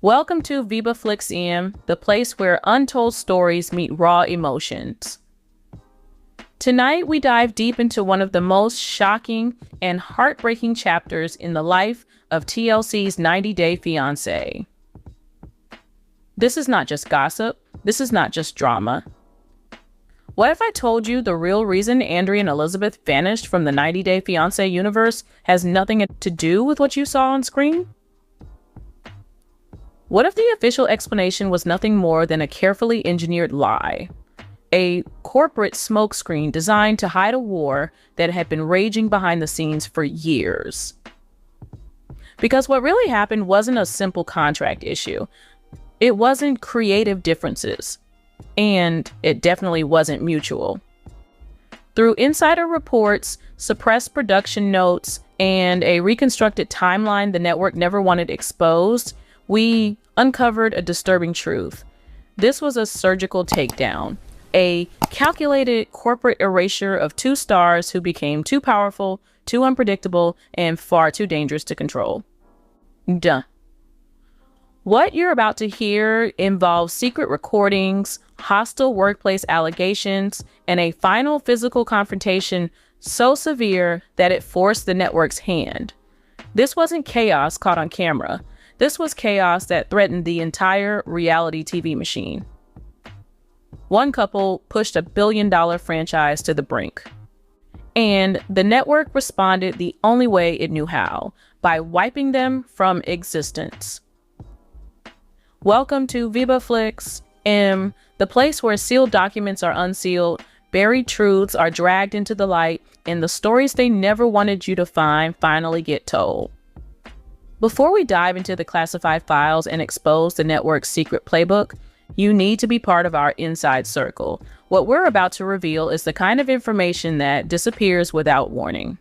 Welcome to Viba FlixM, the place where untold stories meet raw emotions. Tonight, we dive deep into one of the most shocking and heartbreaking chapters in the life of TLC's 90-Day Fiance. This is not just gossip. This is not just drama. What if I told you the real reason Andrei and Elizabeth vanished from the 90-Day Fiance universe has nothing to do with what you saw on screen? What if the official explanation was nothing more than a carefully engineered lie? A corporate smokescreen designed to hide a war that had been raging behind the scenes for years. Because what really happened wasn't a simple contract issue. It wasn't creative differences. And it definitely wasn't mutual. Through insider reports, suppressed production notes, and a reconstructed timeline the network never wanted exposed, we uncovered a disturbing truth. This was a surgical takedown, a calculated corporate erasure of two stars who became too powerful, too unpredictable, and far too dangerous to control. Duh. What you're about to hear involves secret recordings, hostile workplace allegations, and a final physical confrontation so severe that it forced the network's hand. This wasn't chaos caught on camera. This was chaos that threatened the entire reality TV machine. One couple pushed a billion-dollar franchise to the brink. And the network responded the only way it knew how, by wiping them from existence. Welcome to Viba FlixM, the place where sealed documents are unsealed, buried truths are dragged into the light, and the stories they never wanted you to find finally get told. Before we dive into the classified files and expose the network's secret playbook, you need to be part of our inside circle. What we're about to reveal is the kind of information that disappears without warning.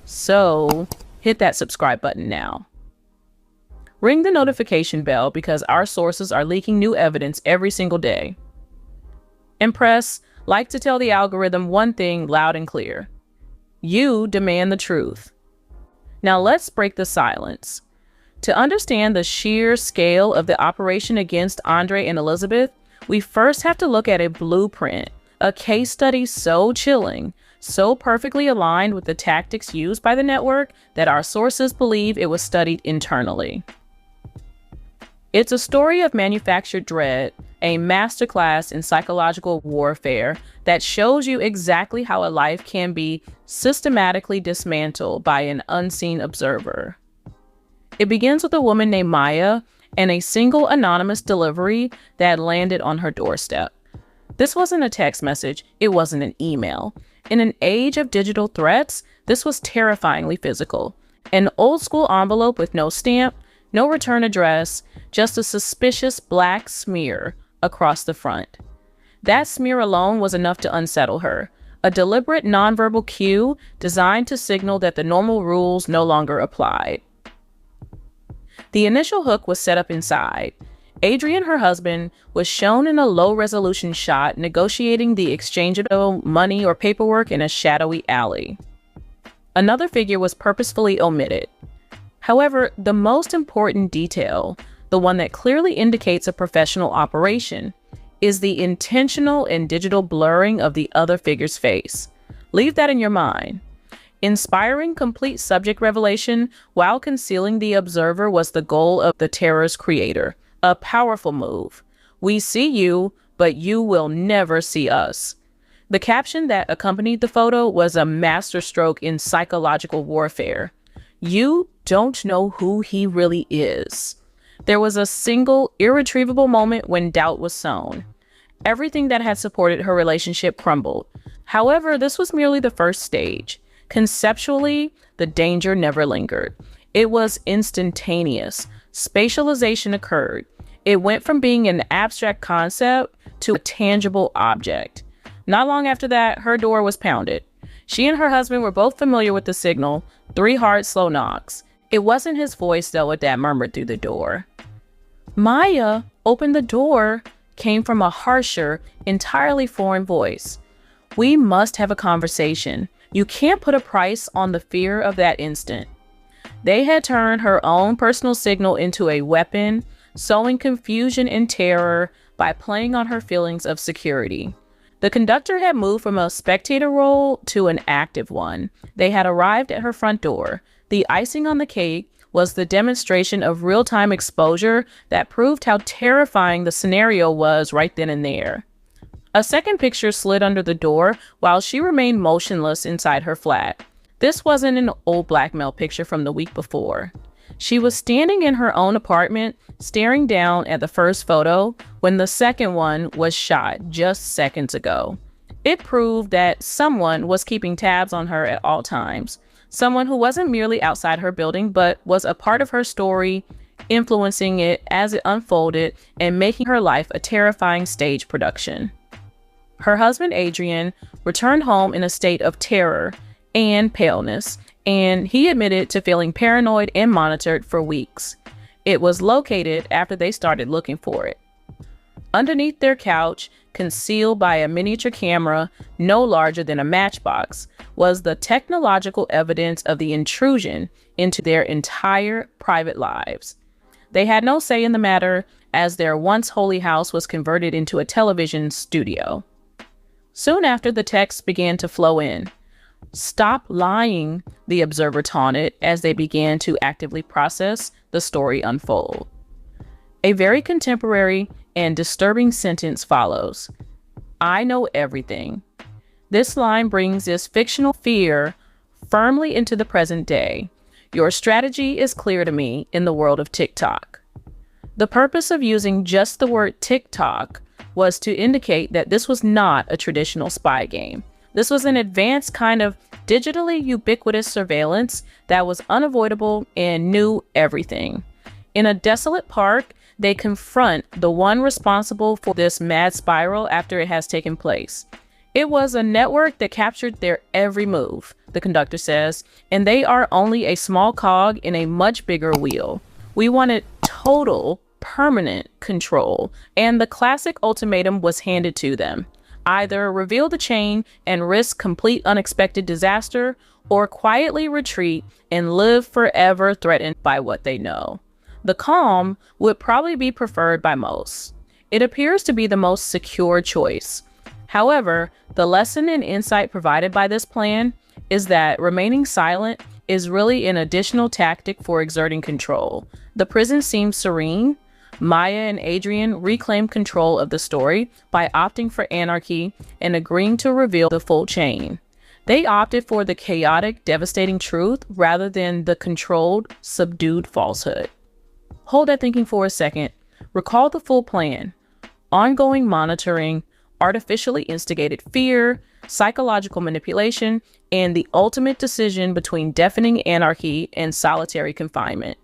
So, hit that subscribe button now. Ring the notification bell because our sources are leaking new evidence every single day. And press like to tell the algorithm one thing loud and clear. You demand the truth. Now let's break the silence. To understand the sheer scale of the operation against Andrei and Elizabeth, we first have to look at a blueprint, a case study so chilling, so perfectly aligned with the tactics used by the network that our sources believe it was studied internally. It's a story of manufactured dread, a masterclass in psychological warfare that shows you exactly how a life can be systematically dismantled by an unseen observer. It begins with a woman named Maya and a single anonymous delivery that landed on her doorstep. This wasn't a text message, it wasn't an email. In an age of digital threats, this was terrifyingly physical. An old school envelope with no stamp, no return address, just a suspicious black smear across the front. That smear alone was enough to unsettle her, a deliberate nonverbal cue designed to signal that the normal rules no longer applied. The initial hook was set up inside. Adrian, her husband, was shown in a low-resolution shot negotiating the exchange of money or paperwork in a shadowy alley. Another figure was purposefully omitted. However, the most important detail, the one that clearly indicates a professional operation, is the intentional and digital blurring of the other figure's face. Leave that in your mind. Inspiring complete subject revelation while concealing the observer was the goal of the terror's creator. A powerful move. We see you, but you will never see us. The caption that accompanied the photo was a masterstroke in psychological warfare. You don't know who he really is. There was a single, irretrievable moment when doubt was sown. Everything that had supported her relationship crumbled. However, this was merely the first stage. Conceptually, the danger never lingered. It was instantaneous. Spatialization occurred. It went from being an abstract concept to a tangible object. Not long after that, her door was pounded. She and her husband were both familiar with the signal, 3 hard, slow knocks. It wasn't his voice, though, that murmured through the door. Maya, open the door, came from a harsher, entirely foreign voice. We must have a conversation. You can't put a price on the fear of that instant. They had turned her own personal signal into a weapon, sowing confusion and terror by playing on her feelings of security. The conductor had moved from a spectator role to an active one. They had arrived at her front door. The icing on the cake was the demonstration of real-time exposure that proved how terrifying the scenario was right then and there. A second picture slid under the door while she remained motionless inside her flat. This wasn't an old blackmail picture from the week before. She was standing in her own apartment, staring down at the first photo when the second one was shot just seconds ago. It proved that someone was keeping tabs on her at all times. Someone who wasn't merely outside her building, but was a part of her story, influencing it as it unfolded and making her life a terrifying stage production. Her husband, Adrian, returned home in a state of terror and paleness, and he admitted to feeling paranoid and monitored for weeks. It was located after they started looking for it. Underneath their couch, concealed by a miniature camera no larger than a matchbox, was the technological evidence of the intrusion into their entire private lives. They had no say in the matter, as their once holy house was converted into a television studio. Soon after, the texts began to flow in. "Stop lying," the observer taunted as they began to actively process the story unfold. A very contemporary and disturbing sentence follows. "I know everything." This line brings this fictional fear firmly into the present day. "Your strategy is clear to me in the world of TikTok." The purpose of using just the word TikTok was to indicate that this was not a traditional spy game. This was an advanced kind of digitally ubiquitous surveillance that was unavoidable and knew everything. In a desolate park, they confront the one responsible for this mad spiral after it has taken place. "It was a network that captured their every move," the conductor says, "and they are only a small cog in a much bigger wheel. We wanted total, permanent control, and the classic ultimatum was handed to them. Either reveal the chain and risk complete unexpected disaster, or quietly retreat and live forever threatened by what they know." The calm would probably be preferred by most. It appears to be the most secure choice. However, the lesson and insight provided by this plan is that remaining silent is really an additional tactic for exerting control. The prison seems serene. Maya and Adrian reclaimed control of the story by opting for anarchy and agreeing to reveal the full chain. They opted for the chaotic, devastating truth rather than the controlled, subdued falsehood. Hold that thinking for a second. Recall the full plan: ongoing monitoring, artificially instigated fear, psychological manipulation, and the ultimate decision between deafening anarchy and solitary confinement.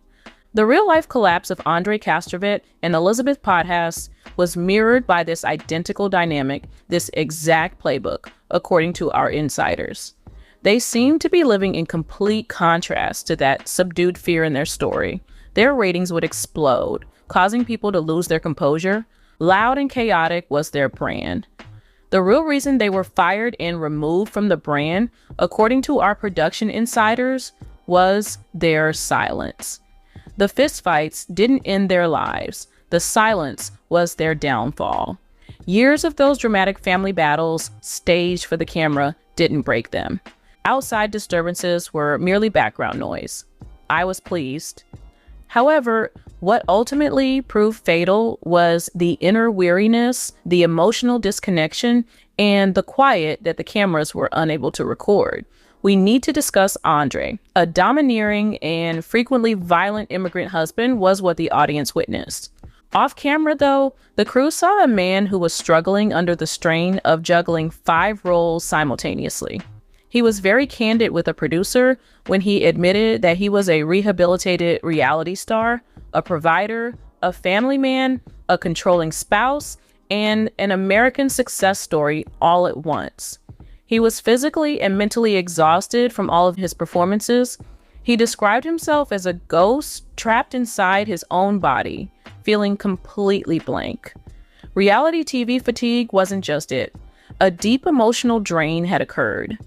The real-life collapse of Andrei Castrovet and Elizabeth Podhas was mirrored by this identical dynamic, this exact playbook, according to our insiders. They seem to be living in complete contrast to that subdued fear in their story. Their ratings would explode, causing people to lose their composure. Loud and chaotic was their brand. The real reason they were fired and removed from the brand, according to our production insiders, was their silence. The fistfights didn't end their lives. The silence was their downfall. Years of those dramatic family battles, staged for the camera, didn't break them. Outside disturbances were merely background noise. I was pleased. However, what ultimately proved fatal was the inner weariness, the emotional disconnection, and the quiet that the cameras were unable to record. We need to discuss Andrei. A domineering and frequently violent immigrant husband was what the audience witnessed. Off camera, though, the crew saw a man who was struggling under the strain of juggling 5 roles simultaneously. He was very candid with a producer when he admitted that he was a rehabilitated reality star, a provider, a family man, a controlling spouse, and an American success story all at once. He was physically and mentally exhausted from all of his performances. He described himself as a ghost trapped inside his own body, feeling completely blank. Reality TV fatigue wasn't just it. A deep emotional drain had occurred.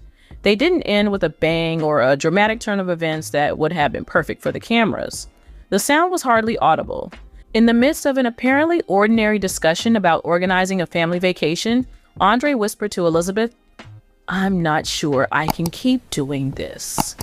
They didn't end with a bang or a dramatic turn of events that would have been perfect for the cameras. The sound was hardly audible. In the midst of an apparently ordinary discussion about organizing a family vacation, Andrei whispered to Elizabeth, "I'm not sure I can keep doing this."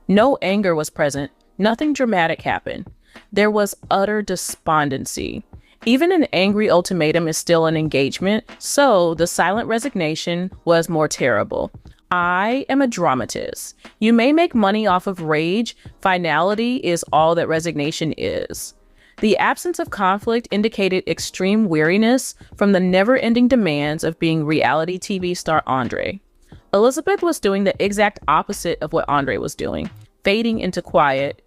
No anger was present. Nothing dramatic happened. There was utter despondency. Even an angry ultimatum is still an engagement, so the silent resignation was more terrible. I am a dramatist. You may make money off of rage. Finality is all that resignation is. The absence of conflict indicated extreme weariness from the never-ending demands of being reality TV star Andrei. Elizabeth was doing the exact opposite of what Andrei was doing, fading into quiet.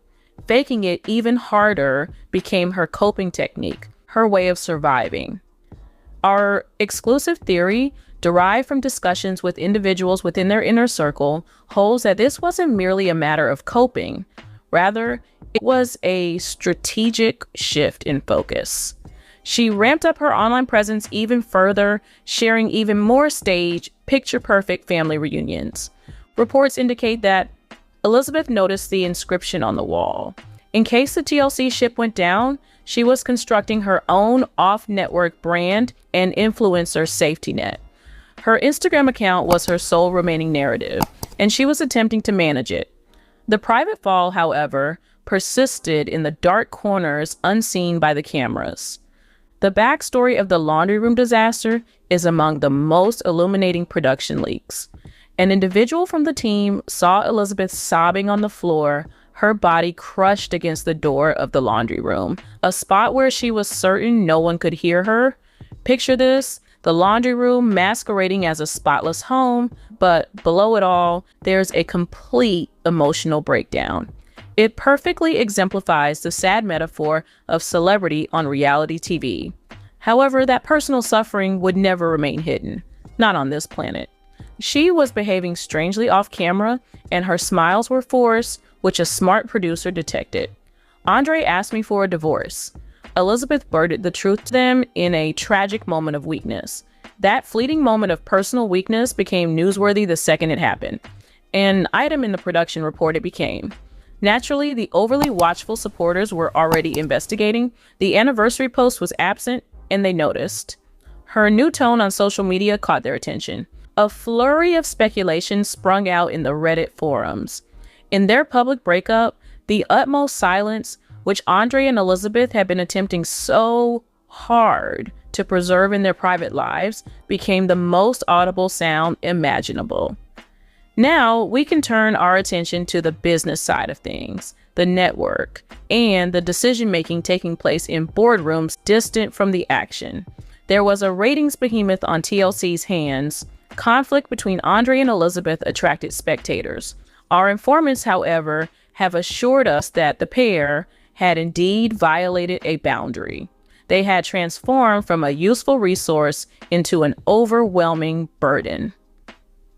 Faking it even harder became her coping technique, her way of surviving. Our exclusive theory, derived from discussions with individuals within their inner circle, holds that this wasn't merely a matter of coping. Rather, it was a strategic shift in focus. She ramped up her online presence even further, sharing even more staged, picture-perfect family reunions. Reports indicate that Elizabeth noticed the inscription on the wall. In case the TLC ship went down, she was constructing her own off-network brand and influencer safety net. Her Instagram account was her sole remaining narrative, and she was attempting to manage it. The private fall, however, persisted in the dark corners unseen by the cameras. The backstory of the laundry room disaster is among the most illuminating production leaks. An individual from the team saw Elizabeth sobbing on the floor, her body crushed against the door of the laundry room, a spot where she was certain no one could hear her. Picture this, the laundry room masquerading as a spotless home, but below it all, there's a complete emotional breakdown. It perfectly exemplifies the sad metaphor of celebrity on reality TV. However, that personal suffering would never remain hidden, not on this planet. She was behaving strangely off camera, and her smiles were forced, which a smart producer detected. Andrei asked me for a divorce. Elizabeth blurted the truth to them in a tragic moment of weakness. That fleeting moment of personal weakness became newsworthy the second it happened. An item in the production report it became. Naturally, the overly watchful supporters were already investigating. The anniversary post was absent, and they noticed. Her new tone on social media caught their attention. A flurry of speculation sprung out in the Reddit forums. In their public breakup, the utmost silence, which Andrei and Elizabeth had been attempting so hard to preserve in their private lives, became the most audible sound imaginable. Now we can turn our attention to the business side of things, the network, and the decision-making taking place in boardrooms distant from the action. There was a ratings behemoth on TLC's hands. Conflict between Andrei and Elizabeth attracted spectators. Our informants, however, have assured us that the pair had indeed violated a boundary. They had transformed from a useful resource into an overwhelming burden.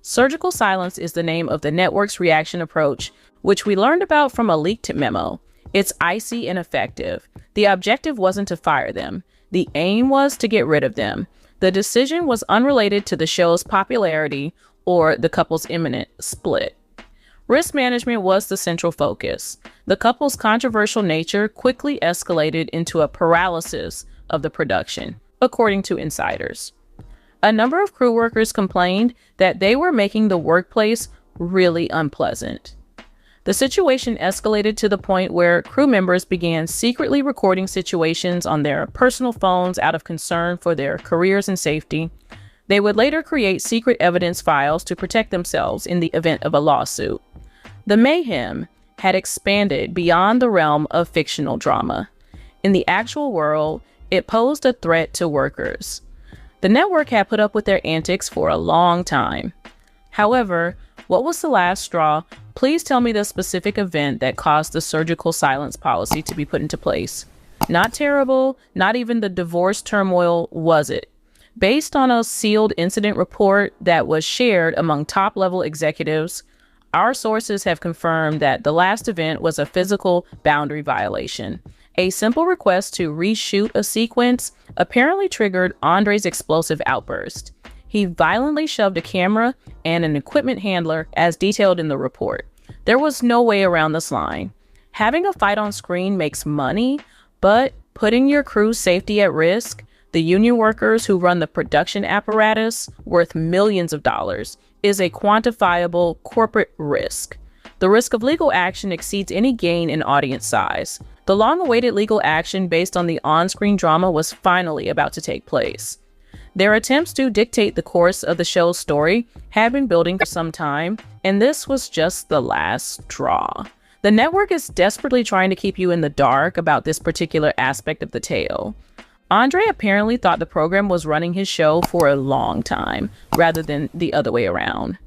Surgical silence is the name of the network's reaction approach, which we learned about from a leaked memo. It's icy and effective. The objective wasn't to fire them. The aim was to get rid of them. The decision was unrelated to the show's popularity or the couple's imminent split. Risk management was the central focus. The couple's controversial nature quickly escalated into a paralysis of the production, according to insiders. A number of crew workers complained that they were making the workplace really unpleasant. The situation escalated to the point where crew members began secretly recording situations on their personal phones out of concern for their careers and safety. They would later create secret evidence files to protect themselves in the event of a lawsuit. The mayhem had expanded beyond the realm of fictional drama. In the actual world, it posed a threat to workers. The network had put up with their antics for a long time. However, what was the last straw? Please tell me the specific event that caused the surgical silence policy to be put into place. Not terrible, not even the divorce turmoil, was it? Based on a sealed incident report that was shared among top-level executives, our sources have confirmed that the last event was a physical boundary violation. A simple request to reshoot a sequence apparently triggered Andrei's explosive outburst. He violently shoved a camera and an equipment handler, as detailed in the report. There was no way around this line. Having a fight on screen makes money, but putting your crew's safety at risk, the union workers who run the production apparatus, worth millions of dollars, is a quantifiable corporate risk. The risk of legal action exceeds any gain in audience size. The long-awaited legal action based on the on-screen drama was finally about to take place. Their attempts to dictate the course of the show's story had been building for some time, and this was just the last straw. The network is desperately trying to keep you in the dark about this particular aspect of the tale. Andrei apparently thought the program was running his show for a long time, rather than the other way around.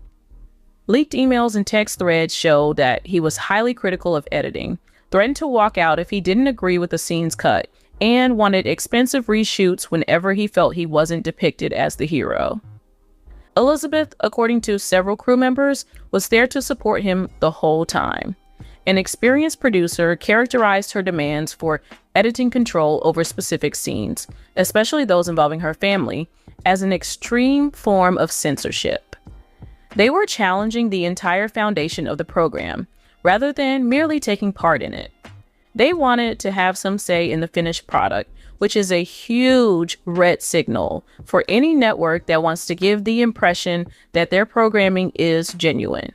Leaked emails and text threads show that he was highly critical of editing, threatened to walk out if he didn't agree with the scenes cut, and wanted expensive reshoots whenever he felt he wasn't depicted as the hero. Elizabeth, according to several crew members, was there to support him the whole time. An experienced producer characterized her demands for editing control over specific scenes, especially those involving her family, as an extreme form of censorship. They were challenging the entire foundation of the program, rather than merely taking part in it. They wanted to have some say in the finished product, which is a huge red signal for any network that wants to give the impression that their programming is genuine.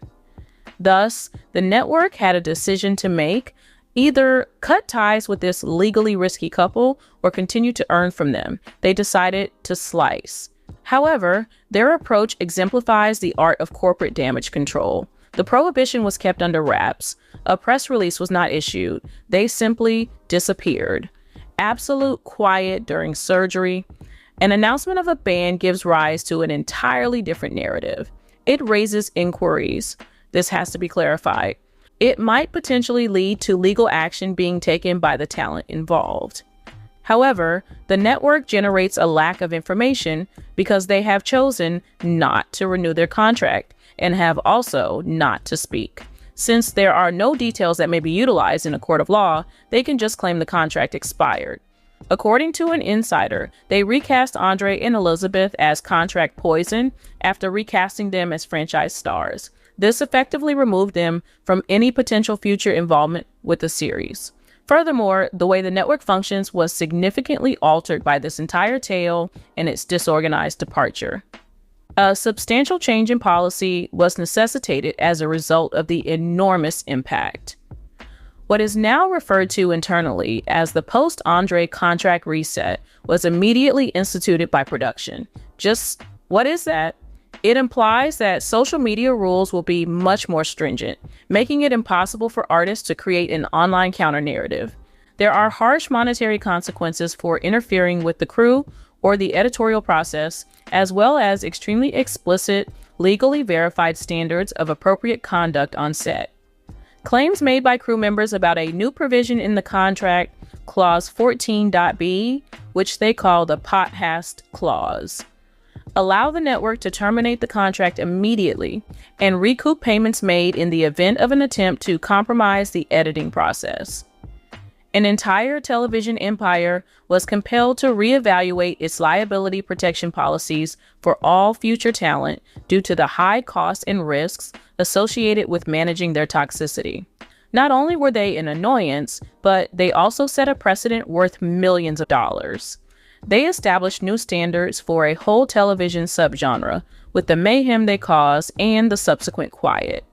Thus, the network had a decision to make: either cut ties with this legally risky couple or continue to earn from them. They decided to slice. However, their approach exemplifies the art of corporate damage control. The prohibition was kept under wraps. A press release was not issued. They simply disappeared. Absolute quiet during surgery. An announcement of a ban gives rise to an entirely different narrative. It raises inquiries. This has to be clarified. It might potentially lead to legal action being taken by the talent involved. However, the network generates a lack of information because they have chosen not to renew their contract and have also not to speak. Since there are no details that may be utilized in a court of law, they can just claim the contract expired. According to an insider, they recast Andrei and Elizabeth as contract poison after recasting them as franchise stars. This effectively removed them from any potential future involvement with the series. Furthermore, the way the network functions was significantly altered by this entire tale and its disorganized departure. A substantial change in policy was necessitated as a result of the enormous impact. What is now referred to internally as the post-Andrei contract reset was immediately instituted by production. Just what is that? It implies that social media rules will be much more stringent, making it impossible for artists to create an online counter-narrative. There are harsh monetary consequences for interfering with the crew or the editorial process, as well as extremely explicit, legally verified standards of appropriate conduct on set. Claims made by crew members about a new provision in the contract, Clause 14.b, which they call the Pothast Clause, allow the network to terminate the contract immediately and recoup payments made in the event of an attempt to compromise the editing process. An entire television empire was compelled to reevaluate its liability protection policies for all future talent due to the high costs and risks associated with managing their toxicity. Not only were they an annoyance, but they also set a precedent worth millions of dollars. They established new standards for a whole television subgenre, with the mayhem they caused and the subsequent quiet.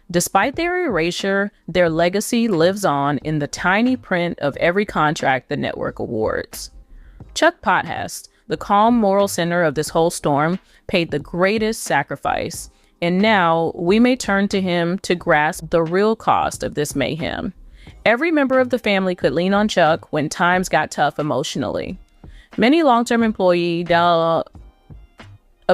Despite their erasure, their legacy lives on in the tiny print of every contract the network awards. Chuck Pothast, the calm moral center of this whole storm, paid the greatest sacrifice, and now we may turn to him to grasp the real cost of this mayhem. Every member of the family could lean on Chuck when times got tough emotionally. Many long-term employees of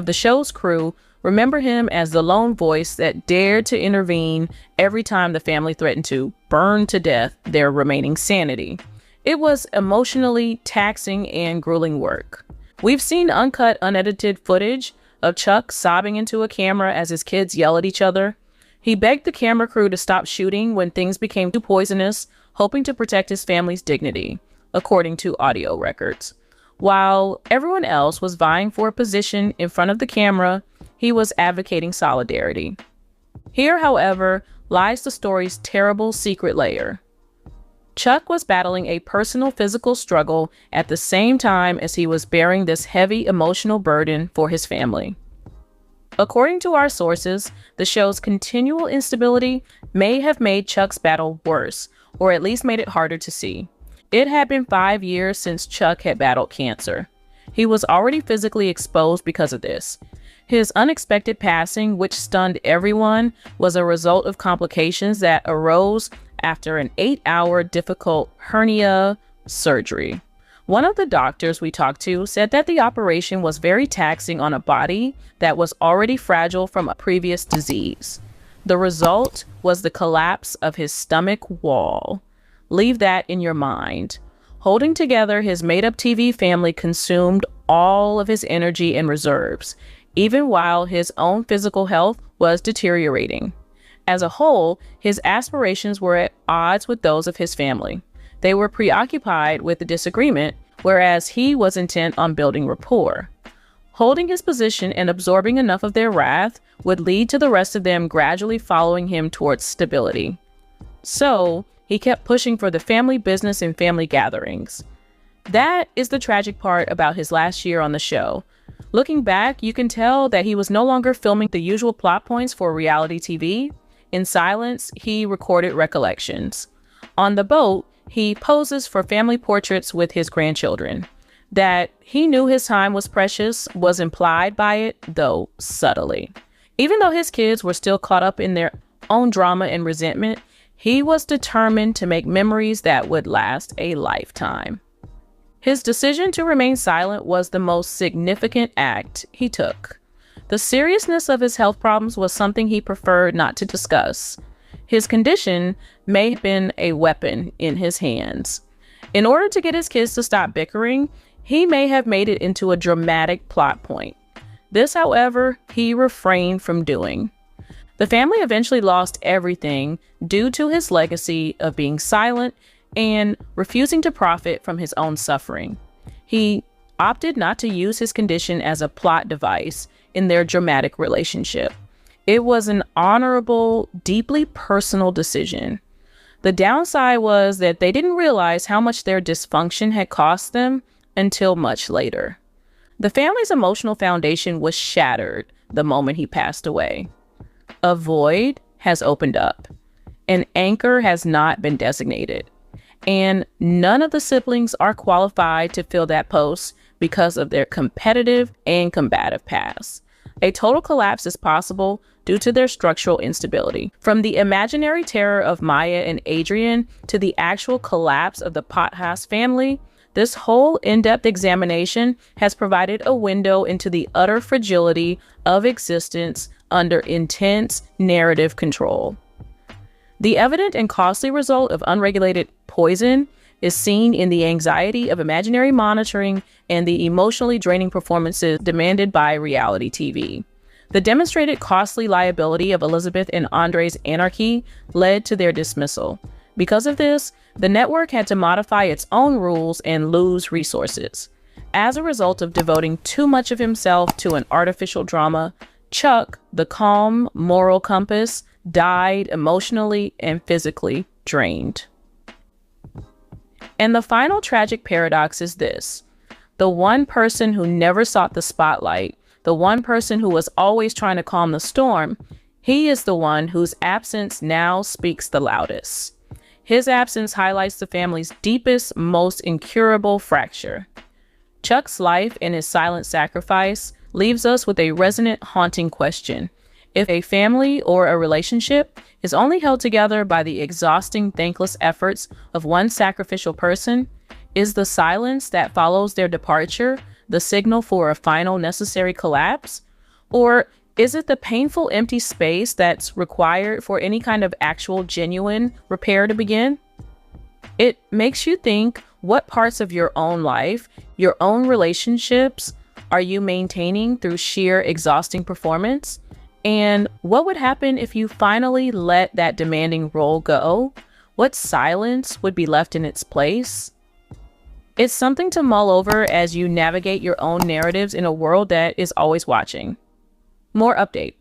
the show's crew remember him as the lone voice that dared to intervene every time the family threatened to burn to death their remaining sanity. It was emotionally taxing and grueling work. We've seen uncut, unedited footage of Chuck sobbing into a camera as his kids yell at each other. He begged the camera crew to stop shooting when things became too poisonous, hoping to protect his family's dignity, according to audio records. While everyone else was vying for a position in front of the camera, he was advocating solidarity. Here, however, lies the story's terrible secret layer. Chuck was battling a personal physical struggle at the same time as he was bearing this heavy emotional burden for his family. According to our sources, the show's continual instability may have made Chuck's battle worse, or at least made it harder to see. It had been 5 years since Chuck had battled cancer. He was already physically exposed because of this. His unexpected passing, which stunned everyone, was a result of complications that arose after an 8-hour difficult hernia surgery. One of the doctors we talked to said that the operation was very taxing on a body that was already fragile from a previous disease. The result was the collapse of his stomach wall. Leave that in your mind. Holding together his made-up TV family consumed all of his energy and reserves, even while his own physical health was deteriorating. As a whole, his aspirations were at odds with those of his family. They were preoccupied with the disagreement, whereas he was intent on building rapport. Holding his position and absorbing enough of their wrath would lead to the rest of them gradually following him towards stability. So, he kept pushing for the family business and family gatherings. That is the tragic part about his last year on the show. Looking back, you can tell that he was no longer filming the usual plot points for reality TV. In silence, he recorded recollections. On the boat, he poses for family portraits with his grandchildren. That he knew his time was precious was implied by it, though subtly. Even though his kids were still caught up in their own drama and resentment, he was determined to make memories that would last a lifetime. His decision to remain silent was the most significant act he took. The seriousness of his health problems was something he preferred not to discuss. His condition may have been a weapon in his hands. In order to get his kids to stop bickering, he may have made it into a dramatic plot point. This, however, he refrained from doing. The family eventually lost everything due to his legacy of being silent and refusing to profit from his own suffering. He opted not to use his condition as a plot device in their dramatic relationship. It was an honorable, deeply personal decision. The downside was that they didn't realize how much their dysfunction had cost them until much later. The family's emotional foundation was shattered the moment he passed away. A void has opened up. An anchor has not been designated. And none of the siblings are qualified to fill that post because of their competitive and combative past. A total collapse is possible due to their structural instability. From the imaginary terror of Maya and Adrian to the actual collapse of the Potthast family, this whole in-depth examination has provided a window into the utter fragility of existence under intense narrative control. The evident and costly result of unregulated poison is seen in the anxiety of imaginary monitoring and the emotionally draining performances demanded by reality TV. The demonstrated costly liability of Elizabeth and Andrei's anarchy led to their dismissal. Because of this, the network had to modify its own rules and lose resources. As a result of devoting too much of himself to an artificial drama, Chuck, the calm moral compass, died emotionally and physically drained. And the final tragic paradox is this. The one person who never sought the spotlight, the one person who was always trying to calm the storm, he is the one whose absence now speaks the loudest. His absence highlights the family's deepest, most incurable fracture. Chuck's life and his silent sacrifice leaves us with a resonant, haunting question. If a family or a relationship is only held together by the exhausting, thankless efforts of one sacrificial person, is the silence that follows their departure the signal for a final necessary collapse? Or is it the painful empty space that's required for any kind of actual genuine repair to begin? It makes you think, what parts of your own life, your own relationships, are you maintaining through sheer exhausting performance? And what would happen if you finally let that demanding role go? What silence would be left in its place? It's something to mull over as you navigate your own narratives in a world that is always watching. More update.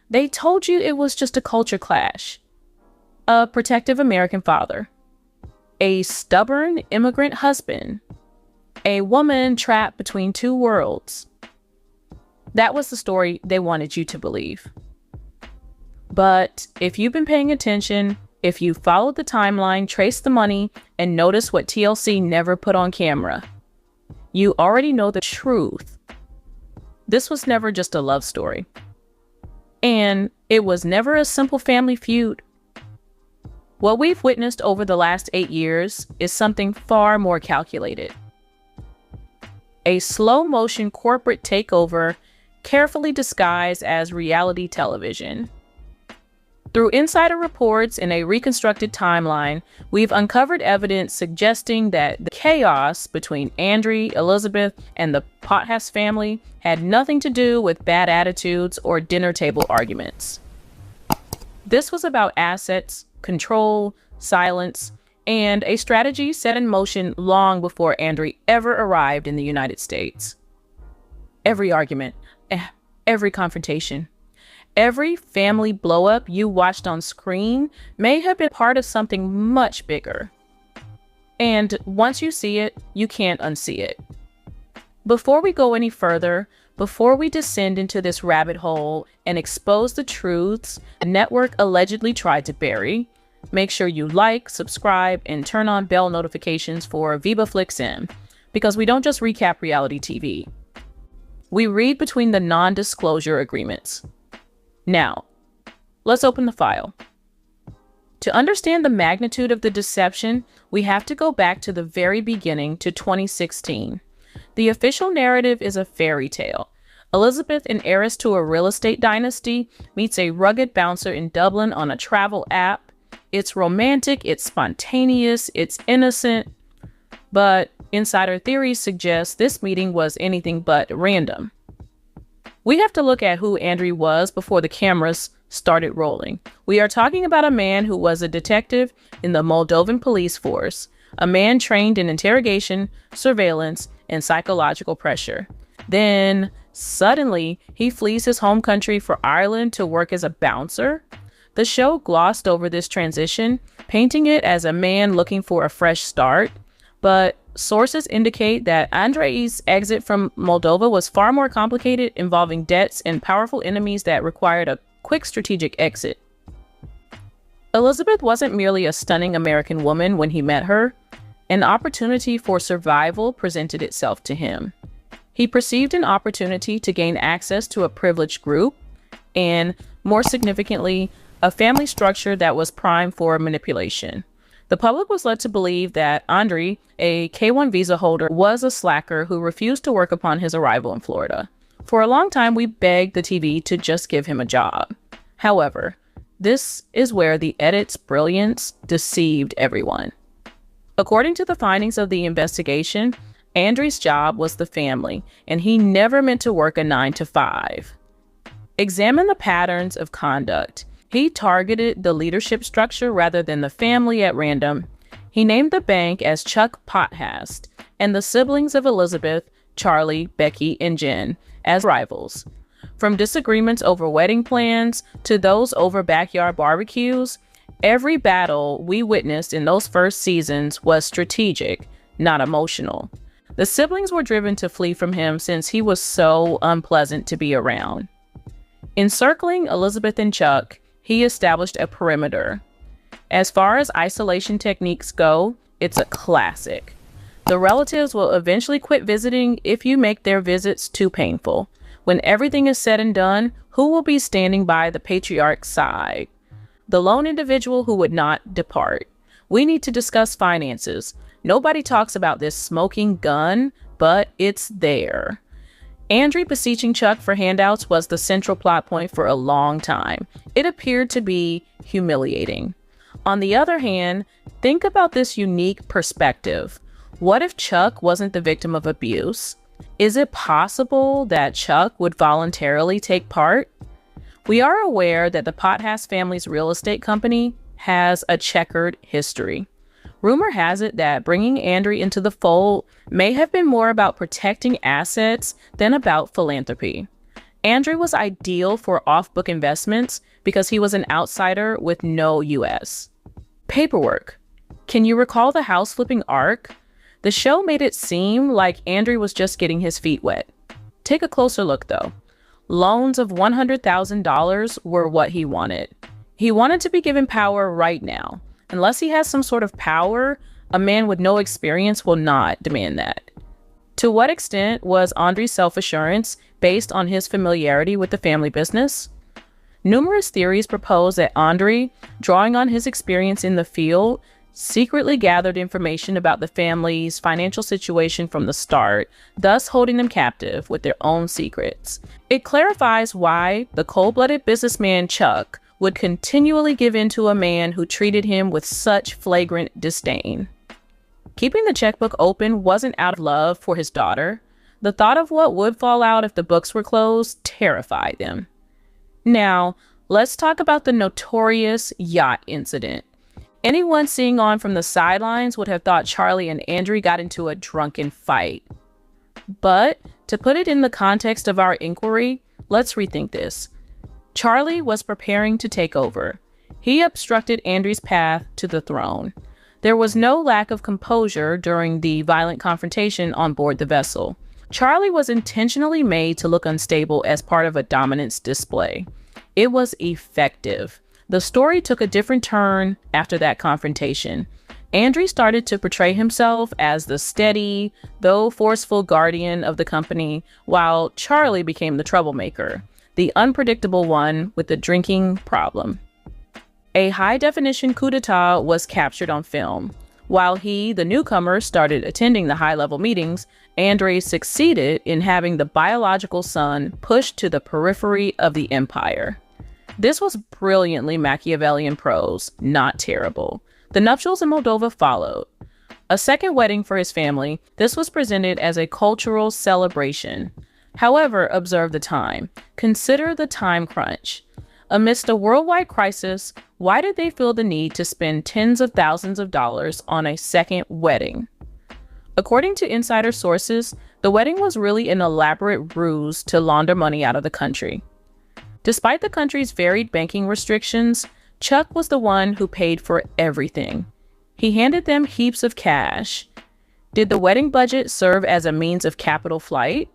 They told you it was just a culture clash. A protective American father. A stubborn immigrant husband. A woman trapped between two worlds. That was the story they wanted you to believe. But if you've been paying attention, if you followed the timeline, traced the money, and noticed what TLC never put on camera, you already know the truth. This was never just a love story. And it was never a simple family feud. What we've witnessed over the last 8 years is something far more calculated. A slow-motion corporate takeover carefully disguised as reality television. Through insider reports and a reconstructed timeline, we've uncovered evidence suggesting that the chaos between Andrei, Elizabeth, and the Potthast family had nothing to do with bad attitudes or dinner table arguments. This was about assets, control, silence, and a strategy set in motion long before Andrei ever arrived in the United States. Every argument, every confrontation, every family blow-up you watched on screen may have been part of something much bigger. And once you see it, you can't unsee it. Before we go any further, before we descend into this rabbit hole and expose the truths the network allegedly tried to bury, make sure you like, subscribe, and turn on bell notifications for Viba FlixM, because we don't just recap reality TV. We read between the non-disclosure agreements. Now, let's open the file. To understand the magnitude of the deception, we have to go back to the very beginning, to 2016. The official narrative is a fairy tale. Elizabeth, an heiress to a real estate dynasty, meets a rugged bouncer in Dublin on a travel app. It's romantic, it's spontaneous, it's innocent, but insider theories suggest this meeting was anything but random. We have to look at who Andrei was before the cameras started rolling. We are talking about a man who was a detective in the Moldovan police force, a man trained in interrogation, surveillance, and psychological pressure. Then, suddenly, he flees his home country for Ireland to work as a bouncer. The show glossed over this transition, painting it as a man looking for a fresh start, but sources indicate that Andrei's exit from Moldova was far more complicated, involving debts and powerful enemies that required a quick strategic exit. Elizabeth wasn't merely a stunning American woman when he met her. An opportunity for survival presented itself to him. He perceived an opportunity to gain access to a privileged group and, more significantly, a family structure that was primed for manipulation. The public was led to believe that Andrei, a K-1 visa holder, was a slacker who refused to work upon his arrival in Florida. For a long time, we begged the TV to just give him a job. However, this is where the edit's brilliance deceived everyone. According to the findings of the investigation, Andrei's job was the family, and he never meant to work a 9-to-5. Examine the patterns of conduct. He targeted the leadership structure rather than the family at random. He named the bank as Chuck Potthast and the siblings of Elizabeth, Charlie, Becky, and Jen as rivals. From disagreements over wedding plans to those over backyard barbecues, every battle we witnessed in those first seasons was strategic, not emotional. The siblings were driven to flee from him since he was so unpleasant to be around. Encircling Elizabeth and Chuck, he established a perimeter. As far as isolation techniques go, it's a classic. The relatives will eventually quit visiting if you make their visits too painful. When everything is said and done, who will be standing by the patriarch's side? The lone individual who would not depart. We need to discuss finances. Nobody talks about this smoking gun, but it's there. Andrei beseeching Chuck for handouts was the central plot point for a long time. It appeared to be humiliating. On the other hand, think about this unique perspective. What if Chuck wasn't the victim of abuse? Is it possible that Chuck would voluntarily take part? We are aware that the Potthast family's real estate company has a checkered history. Rumor has it that bringing Andrei into the fold may have been more about protecting assets than about philanthropy. Andrei was ideal for off-book investments because he was an outsider with no US. Paperwork. Can you recall the house flipping arc? The show made it seem like Andrei was just getting his feet wet. Take a closer look though. Loans of $100,000 were what he wanted. He wanted to be given power right now. Unless he has some sort of power, a man with no experience will not demand that. To what extent was Andrei's self-assurance based on his familiarity with the family business? Numerous theories propose that Andrei, drawing on his experience in the field, secretly gathered information about the family's financial situation from the start, thus holding them captive with their own secrets. It clarifies why the cold-blooded businessman Chuck would continually give in to a man who treated him with such flagrant disdain. Keeping the checkbook open wasn't out of love for his daughter. The thought of what would fall out if the books were closed terrified them. Now, let's talk about the notorious yacht incident. Anyone seeing on from the sidelines would have thought Charlie and Andrei got into a drunken fight. But to put it in the context of our inquiry, let's rethink this. Charlie was preparing to take over. He obstructed Andrei's path to the throne. There was no lack of composure during the violent confrontation on board the vessel. Charlie was intentionally made to look unstable as part of a dominance display. It was effective. The story took a different turn after that confrontation. Andrei started to portray himself as the steady, though forceful guardian of the company, while Charlie became the troublemaker, the unpredictable one with the drinking problem. A high-definition coup d'etat was captured on film. While he, the newcomer, started attending the high-level meetings, Andrei succeeded in having the biological son pushed to the periphery of the empire. This was brilliantly Machiavellian prose, not terrible. The nuptials in Moldova followed. A second wedding for his family, this was presented as a cultural celebration. However, observe the time. Consider the time crunch. Amidst a worldwide crisis, why did they feel the need to spend tens of thousands of dollars on a second wedding? According to insider sources, the wedding was really an elaborate ruse to launder money out of the country. Despite the country's varied banking restrictions, Chuck was the one who paid for everything. He handed them heaps of cash. Did the wedding budget serve as a means of capital flight?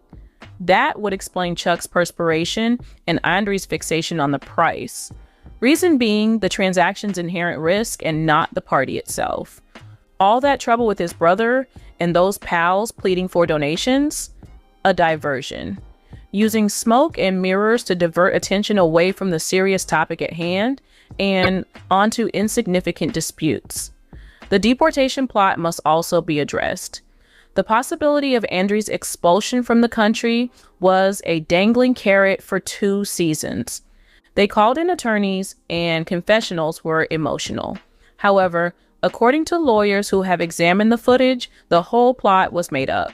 That would explain Chuck's perspiration and Andrei's fixation on the price. Reason being the transaction's inherent risk and not the party itself. All that trouble with his brother and those pals pleading for donations? A diversion. Using smoke and mirrors to divert attention away from the serious topic at hand and onto insignificant disputes. The deportation plot must also be addressed. The possibility of Andrei's expulsion from the country was a dangling carrot for 2 seasons. They called in attorneys and confessionals were emotional. However, according to lawyers who have examined the footage, the whole plot was made up.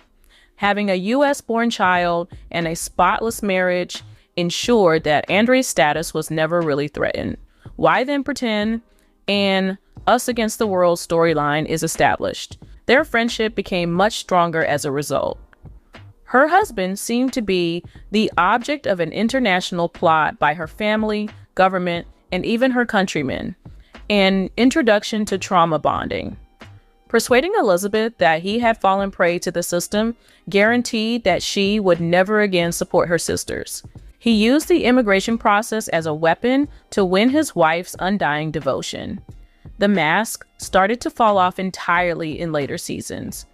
Having a US-born child and a spotless marriage ensured that Andrei's status was never really threatened. Why then pretend? And us against the world storyline is established. Their friendship became much stronger as a result. Her husband seemed to be the object of an international plot by her family, government, and even her countrymen. An introduction to trauma bonding. Persuading Elizabeth that he had fallen prey to the system guaranteed that she would never again support her sisters. He used the immigration process as a weapon to win his wife's undying devotion. The mask started to fall off entirely in later seasons.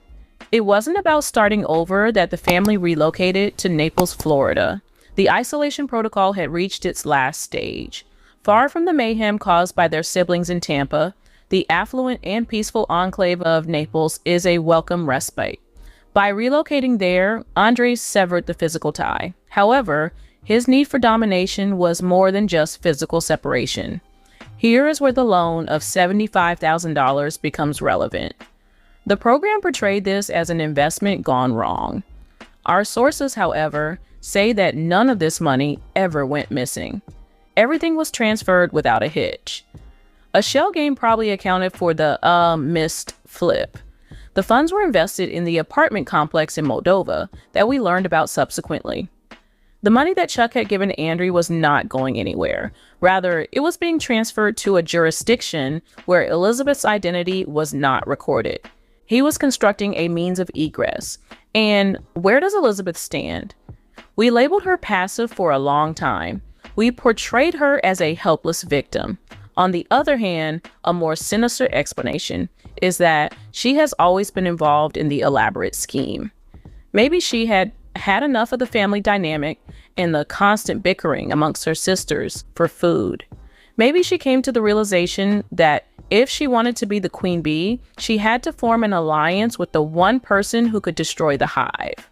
It wasn't about starting over that the family relocated to Naples, Florida. The isolation protocol had reached its last stage. Far from the mayhem caused by their siblings in Tampa, the affluent and peaceful enclave of Naples is a welcome respite. By relocating there, Andrei severed the physical tie. However, his need for domination was more than just physical separation. Here is where the loan of $75,000 becomes relevant. The program portrayed this as an investment gone wrong. Our sources, however, say that none of this money ever went missing. Everything was transferred without a hitch. A shell game probably accounted for the missed flip. The funds were invested in the apartment complex in Moldova that we learned about subsequently. The money that Chuck had given Andrei was not going anywhere. Rather, it was being transferred to a jurisdiction where Elizabeth's identity was not recorded. He was constructing a means of egress. And where does Elizabeth stand? We labeled her passive for a long time. We portrayed her as a helpless victim. On the other hand, a more sinister explanation is that she has always been involved in the elaborate scheme. Maybe she had enough of the family dynamic and the constant bickering amongst her sisters for food. Maybe she came to the realization that if she wanted to be the queen bee, she had to form an alliance with the one person who could destroy the hive.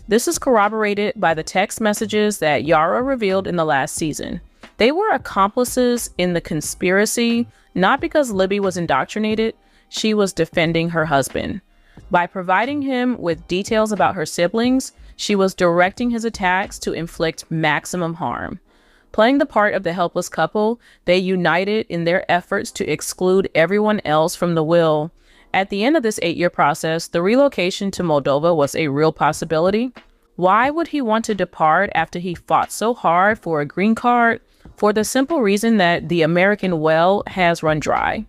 This is corroborated by the text messages that Yara revealed in the last season. They were accomplices in the conspiracy, not because Libby was indoctrinated. She was defending her husband. By providing him with details about her siblings, she was directing his attacks to inflict maximum harm. Playing the part of the helpless couple, they united in their efforts to exclude everyone else from the will. At the end of this 8-year process, the relocation to Moldova was a real possibility. Why would he want to depart after he fought so hard for a green card? For the simple reason that the American well has run dry.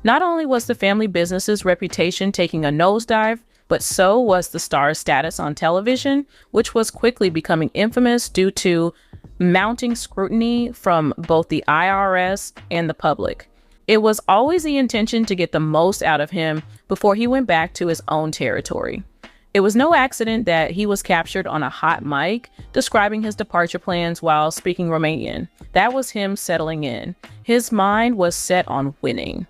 Not only was the family business's reputation taking a nosedive, but so was the star's status on television, which was quickly becoming infamous due to mounting scrutiny from both the IRS and the public. It was always the intention to get the most out of him before he went back to his own territory. It was no accident that he was captured on a hot mic describing his departure plans while speaking Romanian. That was him settling in. His mind was set on winning.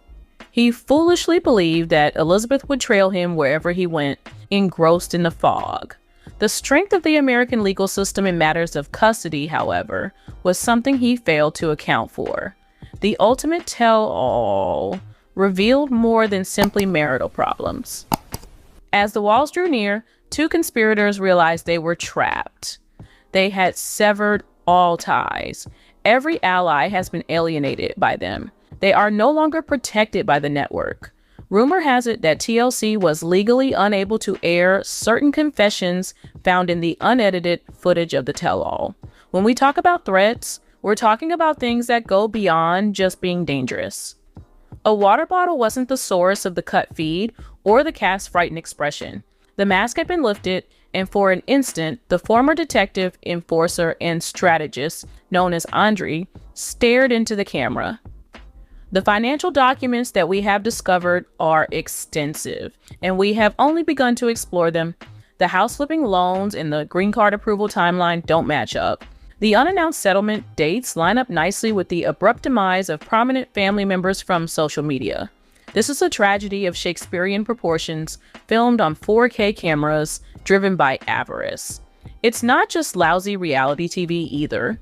He foolishly believed that Elizabeth would trail him wherever he went, engrossed in the fog. The strength of the American legal system in matters of custody, however, was something he failed to account for. The ultimate tell-all revealed more than simply marital problems. As the walls drew near, two conspirators realized they were trapped. They had severed all ties. Every ally has been alienated by them. They are no longer protected by the network. Rumor has it that TLC was legally unable to air certain confessions found in the unedited footage of the tell-all. When we talk about threats, we're talking about things that go beyond just being dangerous. A water bottle wasn't the source of the cut feed or the cast's frightened expression. The mask had been lifted, and for an instant, the former detective, enforcer, and strategist, known as Andrei, stared into the camera. The financial documents that we have discovered are extensive, and we have only begun to explore them. The house flipping loans and the green card approval timeline don't match up. The unannounced settlement dates line up nicely with the abrupt demise of prominent family members from social media. This is a tragedy of Shakespearean proportions, filmed on 4K cameras, driven by avarice. It's not just lousy reality TV either.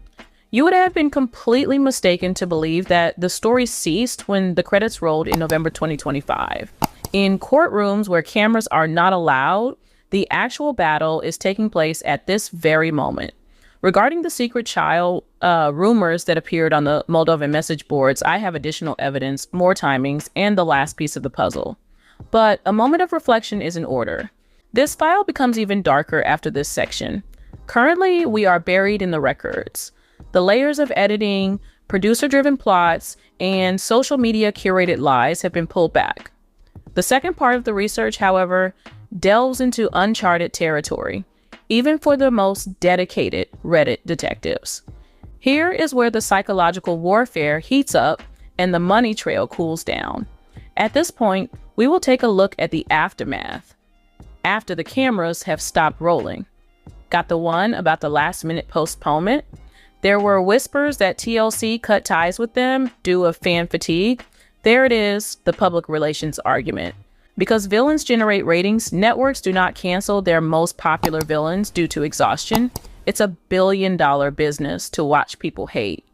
You would have been completely mistaken to believe that the story ceased when the credits rolled in November 2025. In courtrooms where cameras are not allowed, the actual battle is taking place at this very moment. Regarding the secret child rumors that appeared on the Moldovan message boards, I have additional evidence, more timings, and the last piece of the puzzle. But a moment of reflection is in order. This file becomes even darker after this section. Currently, we are buried in the records. The layers of editing, producer-driven plots, and social media curated lies have been pulled back. The second part of the research, however, delves into uncharted territory, even for the most dedicated Reddit detectives. Here is where the psychological warfare heats up and the money trail cools down. At this point, we will take a look at the aftermath, after the cameras have stopped rolling. Got the one about the last-minute postponement? There were whispers that TLC cut ties with them due to fan fatigue. There it is, the public relations argument. Because villains generate ratings, networks do not cancel their most popular villains due to exhaustion. It's a billion-dollar business to watch people hate.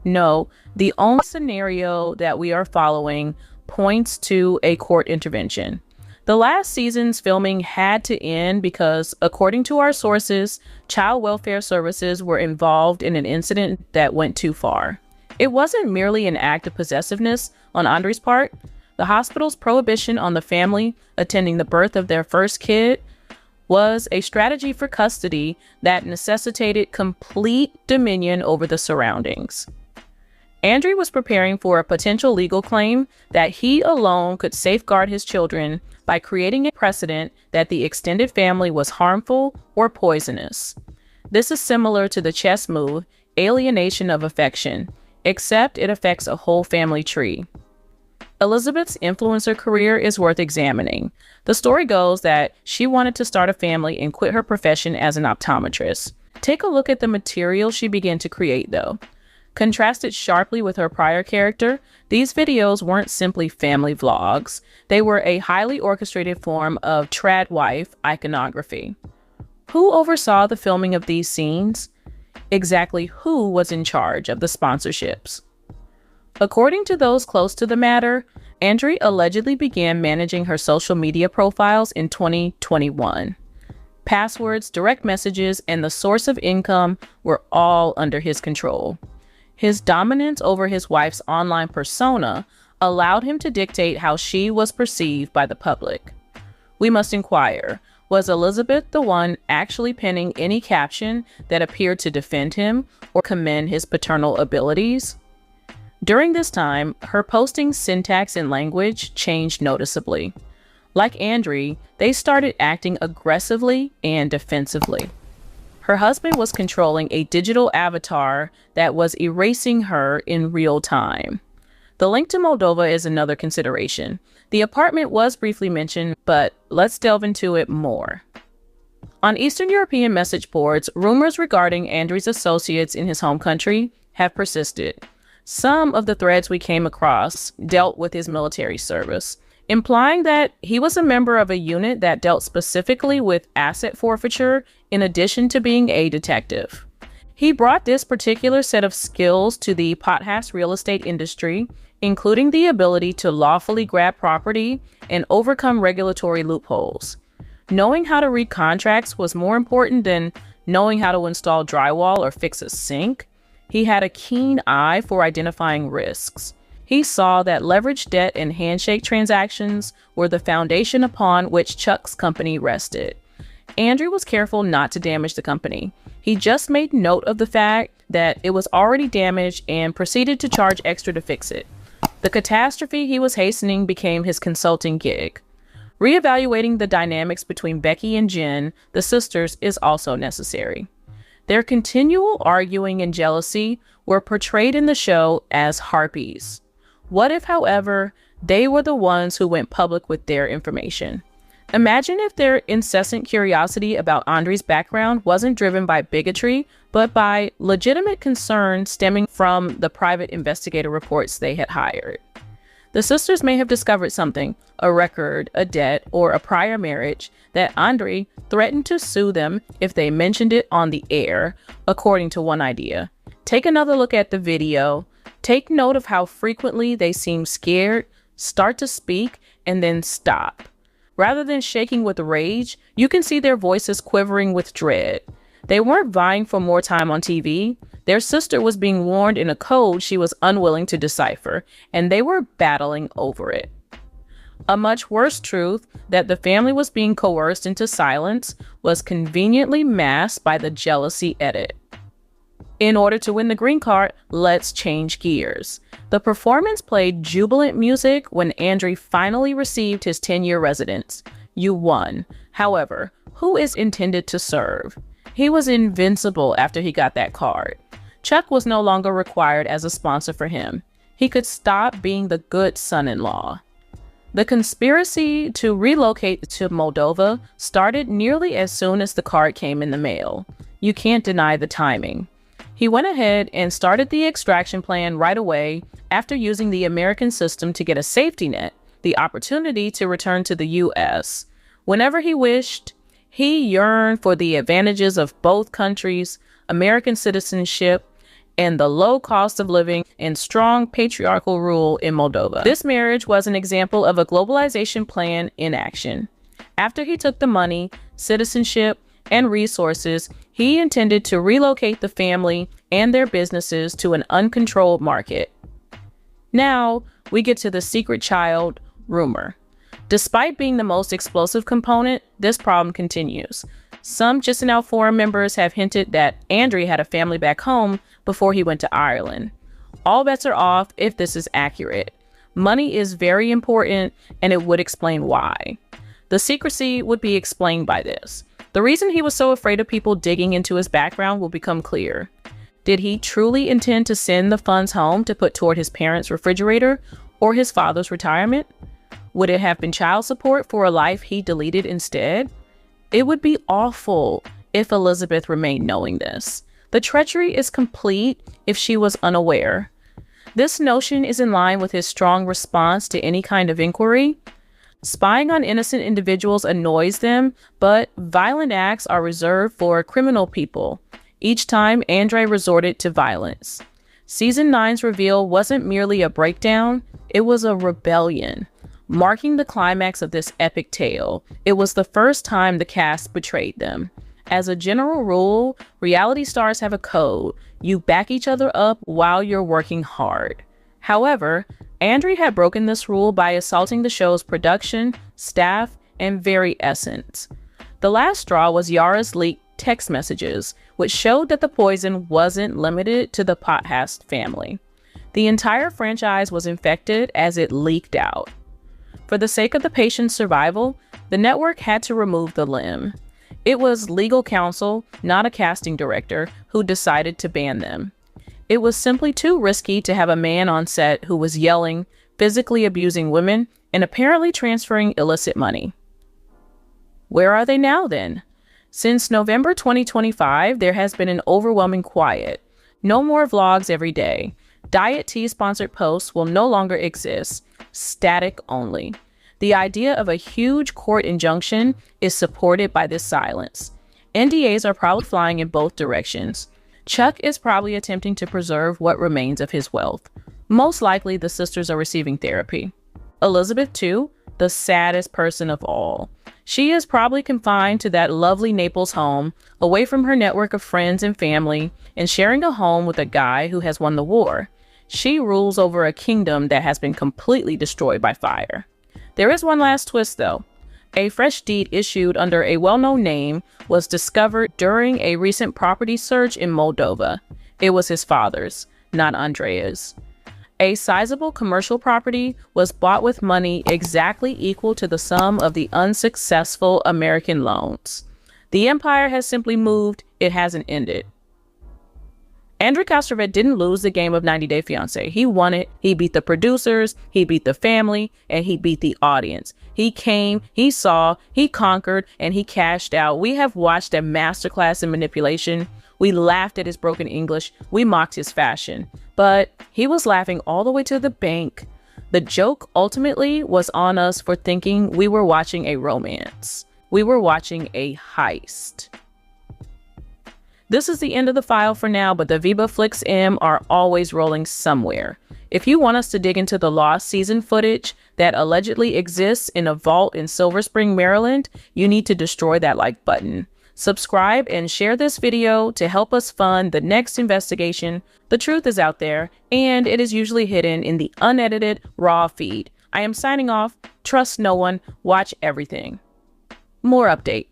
No, the only scenario that we are following points to a court intervention. The last season's filming had to end because, according to our sources, child welfare services were involved in an incident that went too far. It wasn't merely an act of possessiveness on Andrei's part, The hospital's prohibition on the family attending the birth of their first kid was a strategy for custody that necessitated complete dominion over the surroundings. Andrei was preparing for a potential legal claim that he alone could safeguard his children by creating a precedent that the extended family was harmful or poisonous. This is similar to the chess move, alienation of affection, except it affects a whole family tree. Elizabeth's influencer career is worth examining. The story goes that she wanted to start a family and quit her profession as an optometrist. Take a look at the material she began to create, though. Contrasted sharply with her prior character, these videos weren't simply family vlogs. They were a highly orchestrated form of trad wife iconography. Who oversaw the filming of these scenes? Exactly who was in charge of the sponsorships? According to those close to the matter, Andrei allegedly began managing her social media profiles in 2021. Passwords, direct messages, and the source of income were all under his control. His dominance over his wife's online persona allowed him to dictate how she was perceived by the public. We must inquire, was Elizabeth the one actually penning any caption that appeared to defend him or commend his paternal abilities? During this time, her posting syntax and language changed noticeably. Like Andrei, they started acting aggressively and defensively. Her husband was controlling a digital avatar that was erasing her in real time. The link to Moldova is another consideration. The apartment was briefly mentioned, but let's delve into it more. On Eastern European message boards, rumors regarding Andrei's associates in his home country have persisted. Some of the threads we came across dealt with his military service, implying that he was a member of a unit that dealt specifically with asset forfeiture in addition to being a detective. He brought this particular set of skills to the pothast real estate industry, including the ability to lawfully grab property and overcome regulatory loopholes. Knowing how to read contracts was more important than knowing how to install drywall or fix a sink. He had a keen eye for identifying risks. He saw that leveraged debt and handshake transactions were the foundation upon which Chuck's company rested. Andrei was careful not to damage the company. He just made note of the fact that it was already damaged and proceeded to charge extra to fix it. The catastrophe he was hastening became his consulting gig. Reevaluating the dynamics between Becky and Jen, the sisters, is also necessary. Their continual arguing and jealousy were portrayed in the show as harpies. What if, however, they were the ones who went public with their information? Imagine if their incessant curiosity about Andrei's background wasn't driven by bigotry, but by legitimate concern stemming from the private investigator reports they had hired. The sisters may have discovered something, a record, a debt, or a prior marriage, that Andrei threatened to sue them if they mentioned it on the air, according to one idea. Take another look at the video. Take note of how frequently they seem scared, start to speak, and then stop. Rather than shaking with rage, you can see their voices quivering with dread. They weren't vying for more time on TV. Their sister was being warned in a code she was unwilling to decipher, and they were battling over it. A much worse truth, that the family was being coerced into silence, was conveniently masked by the jealousy edit. In order to win the green card, let's change gears. The performance played jubilant music when Andrei finally received his 10-year residence. You won. However, who is intended to serve? He was invincible after he got that card. Chuck was no longer required as a sponsor for him. He could stop being the good son-in-law. The conspiracy to relocate to Moldova started nearly as soon as the card came in the mail. You can't deny the timing. He went ahead and started the extraction plan right away after using the American system to get a safety net, the opportunity to return to the U.S. Whenever he wished, he yearned for the advantages of both countries, American citizenship, and the low cost of living and strong patriarchal rule in Moldova. This marriage was an example of a globalization plan in action. After he took the money, citizenship, and resources, he intended to relocate the family and their businesses to an uncontrolled market. Now, we get to the secret child, rumor. Despite being the most explosive component, this problem continues. Some Just Now forum members have hinted that Andrei had a family back home before he went to Ireland. All bets are off if this is accurate. Money is very important, and it would explain why. The secrecy would be explained by this. The reason he was so afraid of people digging into his background will become clear. Did he truly intend to send the funds home to put toward his parents' refrigerator or his father's retirement? Would it have been child support for a life he deleted instead? It would be awful if Elizabeth remained knowing this. The treachery is complete if she was unaware. This notion is in line with his strong response to any kind of inquiry. Spying on innocent individuals annoys them, but violent acts are reserved for criminal people. Each time, Andrei resorted to violence. Season 9's reveal wasn't merely a breakdown, it was a rebellion. Marking the climax of this epic tale, it was the first time the cast betrayed them. As a general rule, reality stars have a code. You back each other up while you're working hard. However, Andrei had broken this rule by assaulting the show's production, staff, and very essence. The last straw was Yara's leaked text messages, which showed that the poison wasn't limited to the Pothast family. The entire franchise was infected as it leaked out. For the sake of the patient's survival, the network had to remove the limb. It was legal counsel, not a casting director, who decided to ban them. It was simply too risky to have a man on set who was yelling, physically abusing women, and apparently transferring illicit money. Where are they now then? Since November 2025, there has been an overwhelming quiet. No more vlogs every day. Diet Tea sponsored posts will no longer exist. Static only. The idea of a huge court injunction is supported by this silence. NDAs are probably flying in both directions. Chuck is probably attempting to preserve what remains of his wealth. Most likely, the sisters are receiving therapy. Elizabeth, too, the saddest person of all. She is probably confined to that lovely Naples home, away from her network of friends and family, and sharing a home with a guy who has won the war. She rules over a kingdom that has been completely destroyed by fire. There is one last twist, though. A fresh deed issued under a well-known name was discovered during a recent property search in Moldova. It was his father's, not Andrei's. A sizable commercial property was bought with money exactly equal to the sum of the unsuccessful American loans. The empire has simply moved, it hasn't ended. Andrei Castrovet didn't lose the game of 90 Day Fiance. He won it. He beat the producers, he beat the family, and he beat the audience. He came, he saw, he conquered, and he cashed out. We have watched a masterclass in manipulation. We laughed at his broken English. We mocked his fashion. But he was laughing all the way to the bank. The joke ultimately was on us for thinking we were watching a romance. We were watching a heist. This is the end of the file for now, but the Viba FlixM are always rolling somewhere. If you want us to dig into the lost season footage that allegedly exists in a vault in Silver Spring, Maryland, you need to destroy that like button. Subscribe and share this video to help us fund the next investigation. The truth is out there, and it is usually hidden in the unedited, raw feed. I am signing off. Trust no one. Watch everything. More update.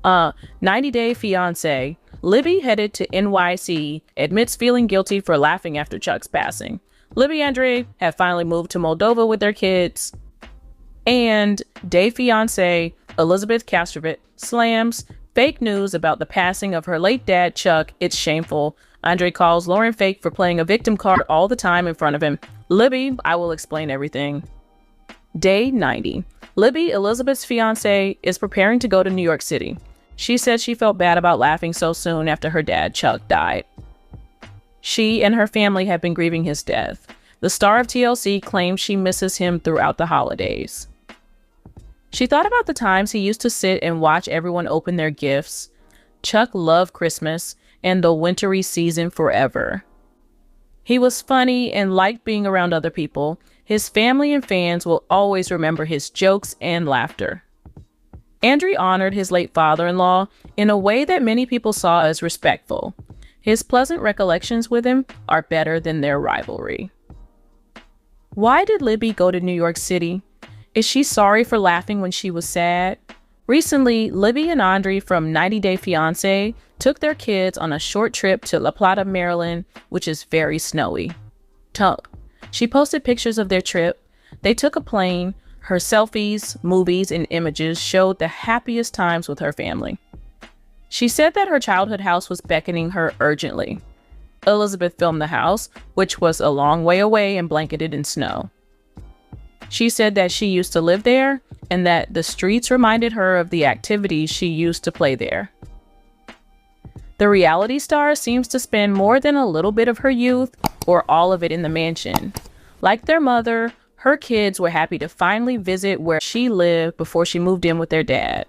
90 Day Fiance. Libby headed to NYC, admits feeling guilty for laughing after Chuck's passing. Libby and Andrei have finally moved to Moldova with their kids. And Day Fiance, Elizabeth Castrovet, slams fake news about the passing of her late dad, Chuck. It's shameful. Andrei calls Lauren fake for playing a victim card all the time in front of him. Libby, I will explain everything. Day 90. Libby, Elizabeth's fiance, is preparing to go to New York City. She said she felt bad about laughing so soon after her dad, Chuck, died. She and her family have been grieving his death. The star of TLC claims she misses him throughout the holidays. She thought about the times he used to sit and watch everyone open their gifts. Chuck loved Christmas and the wintry season forever. He was funny and liked being around other people. His family and fans will always remember his jokes and laughter. Andrei honored his late father-in-law in a way that many people saw as respectful. His pleasant recollections with him are better than their rivalry. Why did Libby go to New York City? Is she sorry for laughing when she was sad? Recently, Libby and Andrei from 90 Day Fiance took their kids on a short trip to La Plata, Maryland, which is very snowy. She posted pictures of their trip. They took a plane. Her selfies, movies, and images showed the happiest times with her family. She said that her childhood house was beckoning her urgently. Elizabeth filmed the house, which was a long way away and blanketed in snow. She said that she used to live there and that the streets reminded her of the activities she used to play there. The reality star seems to spend more than a little bit of her youth or all of it in the mansion. Like their mother, her kids were happy to finally visit where she lived before she moved in with their dad.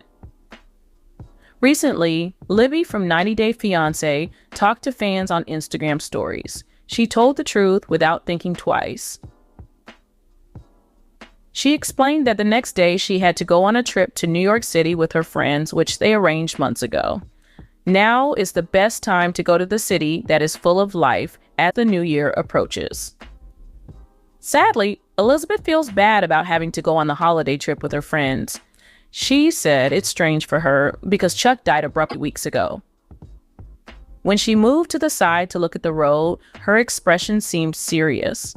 Recently, Libby from 90 Day Fiance talked to fans on Instagram stories. She told the truth without thinking twice. She explained that the next day she had to go on a trip to New York City with her friends, which they arranged months ago. Now is the best time to go to the city that is full of life as the new year approaches. Sadly, Elizabeth feels bad about having to go on the holiday trip with her friends. She said it's strange for her because Chuck died abruptly weeks ago. When she moved to the side to look at the road, her expression seemed serious.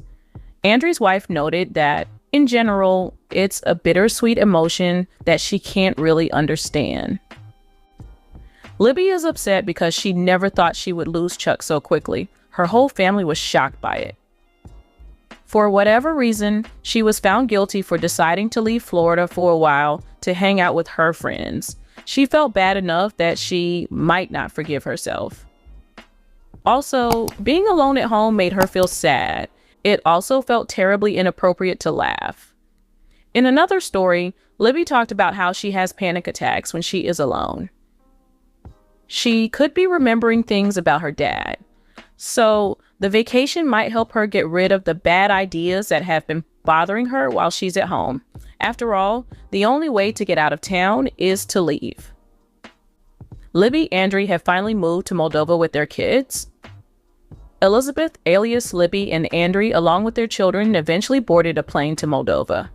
Andrei's wife noted that, in general, it's a bittersweet emotion that she can't really understand. Libby is upset because she never thought she would lose Chuck so quickly. Her whole family was shocked by it. For whatever reason, she was found guilty for deciding to leave Florida for a while to hang out with her friends. She felt bad enough that she might not forgive herself. Also, being alone at home made her feel sad. It also felt terribly inappropriate to laugh. In another story, Libby talked about how she has panic attacks when she is alone. She could be remembering things about her dad. So the vacation might help her get rid of the bad ideas that have been bothering her while she's at home. After all, the only way to get out of town is to leave. Libby and Andrei have finally moved to Moldova with their kids. Elizabeth, alias Libby, and Andrei, along with their children, eventually boarded a plane to Moldova.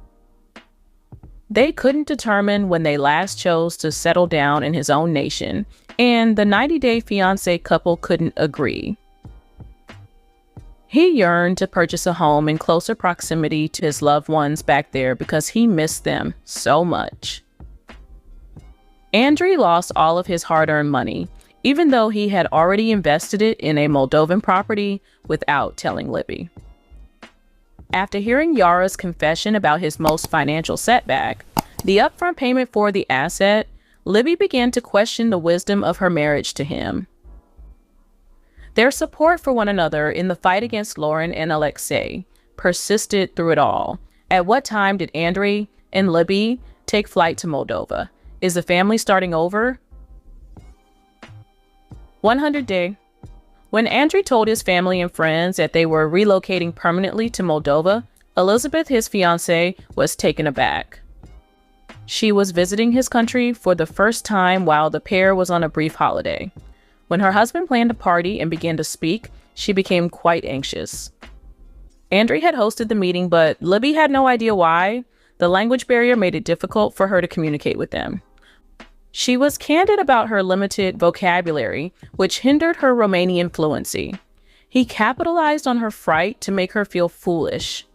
They couldn't determine when they last chose to settle down in his own nation, and the 90 Day Fiance couple couldn't agree. He yearned to purchase a home in closer proximity to his loved ones back there because he missed them so much. Andrei lost all of his hard-earned money, even though he had already invested it in a Moldovan property without telling Libby. After hearing Yara's confession about his most financial setback, the upfront payment for the asset, Libby began to question the wisdom of her marriage to him. Their support for one another in the fight against Lauren and Alexei persisted through it all. At what time did Andrei and Libby take flight to Moldova? Is the family starting over? 100 Day. When Andrei told his family and friends that they were relocating permanently to Moldova, Elizabeth, his fiancée, was taken aback. She was visiting his country for the first time while the pair was on a brief holiday. When her husband planned a party and began to speak, she became quite anxious. Andrei had hosted the meeting, but Libby had no idea why. The language barrier made it difficult for her to communicate with them. She was candid about her limited vocabulary, which hindered her Romanian fluency. He capitalized on her fright to make her feel foolish.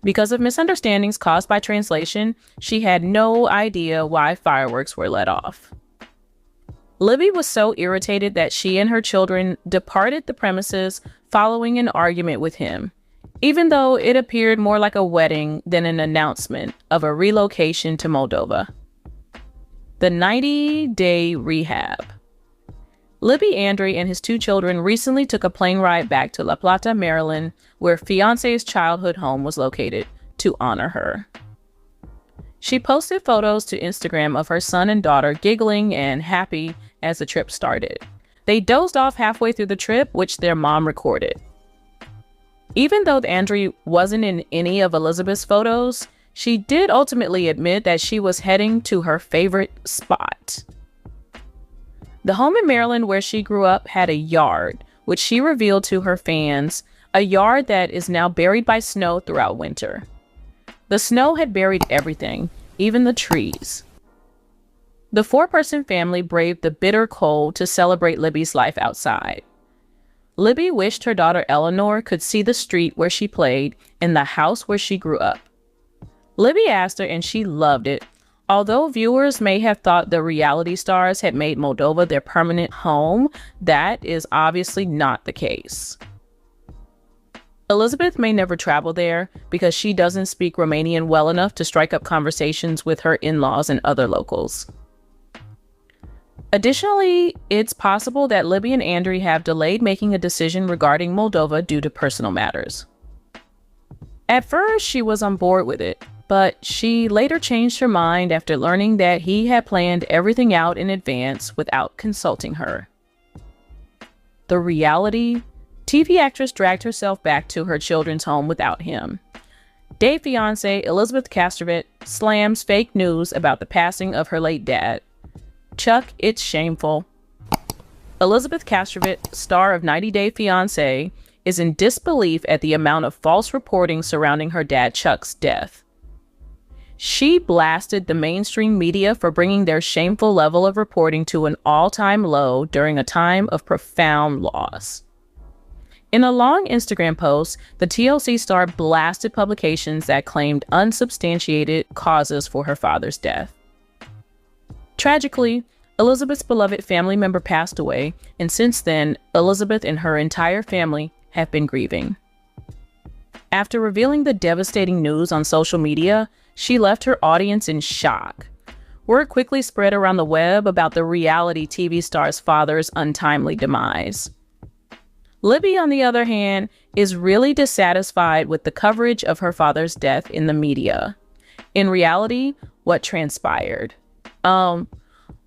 Because of misunderstandings caused by translation, she had no idea why fireworks were let off. Libby was so irritated that she and her children departed the premises following an argument with him, even though it appeared more like a wedding than an announcement of a relocation to Moldova. The 90-day rehab. Libby, Andrei, and his 2 children recently took a plane ride back to La Plata, Maryland, where Fiance's childhood home was located, to honor her. She posted photos to Instagram of her son and daughter giggling and happy as the trip started. They dozed off halfway through the trip, which their mom recorded. Even though Andrei wasn't in any of Elizabeth's photos, she did ultimately admit that she was heading to her favorite spot. The home in Maryland where she grew up had a yard, which she revealed to her fans, a yard that is now buried by snow throughout winter. The snow had buried everything, even the trees. The four-person family braved the bitter cold to celebrate Libby's life outside. Libby wished her daughter Eleanor could see the street where she played and the house where she grew up. Libby asked her, and she loved it. Although viewers may have thought the reality stars had made Moldova their permanent home, that is obviously not the case. Elizabeth may never travel there because she doesn't speak Romanian well enough to strike up conversations with her in-laws and other locals. Additionally, it's possible that Libby and Andrei have delayed making a decision regarding Moldova due to personal matters. At first, she was on board with it, but she later changed her mind after learning that he had planned everything out in advance without consulting her. The reality: TV actress dragged herself back to her children's home without him. Day fiance Elizabeth Castrovet slams fake news about the passing of her late dad. Chuck, it's shameful. Elizabeth Castrovet, star of 90 Day Fiance, is in disbelief at the amount of false reporting surrounding her dad Chuck's death. She blasted the mainstream media for bringing their shameful level of reporting to an all-time low during a time of profound loss. In a long Instagram post, the TLC star blasted publications that claimed unsubstantiated causes for her father's death. Tragically, Elizabeth's beloved family member passed away, and since then, Elizabeth and her entire family have been grieving. After revealing the devastating news on social media, she left her audience in shock. Word quickly spread around the web about the reality TV star's father's untimely demise. Libby, on the other hand, is really dissatisfied with the coverage of her father's death in the media. In reality, what transpired?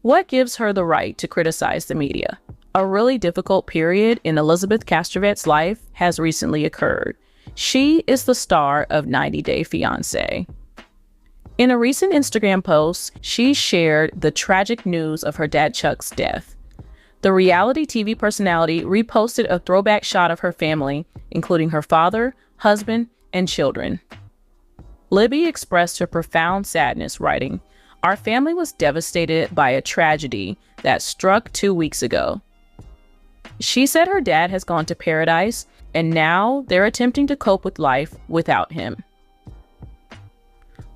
What gives her the right to criticize the media? A really difficult period in Elizabeth Castrovet's life has recently occurred. She is the star of 90 Day Fiance. In a recent Instagram post, she shared the tragic news of her dad Chuck's death. The reality TV personality reposted a throwback shot of her family, including her father, husband, and children. Libby expressed her profound sadness, writing, "Our family was devastated by a tragedy that struck 2 weeks ago." She said her dad has gone to paradise, and now they're attempting to cope with life without him.